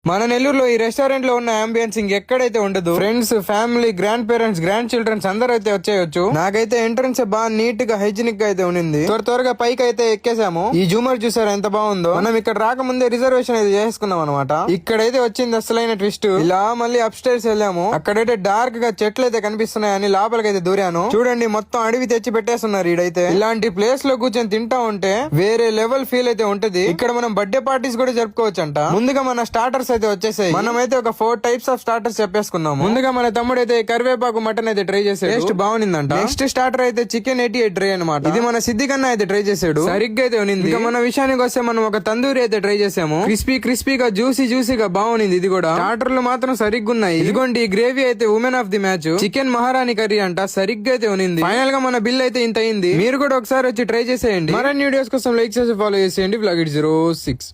మన నెల్లూరులో ఈ రెస్టారెంట్ లో ఉన్న అంబియన్స్ ఇంకెక్కడైతే ఉండదు. Friends, family, grandparents, grandchildrens అందరూ అయితే వచ్చేయచ్చు. నాకైతే ఎంట్రన్స్ బాగా నీట్ గా హైజీనిక్ గా అయితే ఉంది. త్వరగా పైకి అయితే ఎక్కేసాము. ఈ జూమర్ చూసారా ఎంత బాగుందో. మనం ఇక్కడ రాకముందే రిజర్వేషన్ అయితే చేసుకున్నాం అనమాట. ఇక్కడైతే వచ్చింది అసలైన ట్విస్ట్. ఇలా మళ్ళీ అప్ స్టైర్స్ వెళ్ళాము. అక్కడైతే డార్క్ గా చెట్లు అయితే కనిపిస్తున్నాయని లోపలికైతే దూరాను. చూడండి మొత్తం అడవి తెచ్చి పెట్టేస్తున్నారు. ఈడైతే ఇలాంటి ప్లేస్ లో కూర్చొని తింటా ఉంటే వేరే లెవెల్ ఫీల్ అయితే ఉంటది. ఇక్కడ మనం బర్త్డే పార్టీస్ కూడా జరుపుకోవచ్చు అంట. ముందుగా మన స్టార్టర్స్ అయితే వచ్చేసాయి. మనమైతే ఒక 4 టైప్స్ ఆఫ్ స్టార్టర్స్ చెప్పేసుకున్నాము. ముందుగా మన తమ్ముడు అయితే కరివేపాకు మటన్ అయితే ట్రై చేసాడు. టేస్ట్ బాగుందంట. నెక్స్ట్ స్టార్టర్ అయితే చికెన్ 88 ట్రై అనమాట. ఇది మన సిద్ధి కన్నా అయితే ట్రై చేసాడు. సరిగ్గా అయితే ఉంది. ఇక మన విషయానికి వస్తే మనం ఒక తందూరి అయితే ట్రై చేసాము. క్రిస్పీగా జ్యూసీగా బాగుంది. ఇది కూడా స్టార్టర్లు మాత్రం సరిగ్గా ఉన్నాయి. ఇదిగోండి ఈ గ్రేవీ అయితే women of the match chicken మహారాణి కర్రీ అంట. సరిగ్గా అయితే ఉంది. ఫైనల్ గా మన బిల్ అయితే ఇంత అయింది. మీరు కూడా ఒకసారి వచ్చి ట్రై చేసేయండి. మరిన్ని వీడియోస్ కోసం లైక్ చేసి ఫాలో చేసేయండి. vlogit06.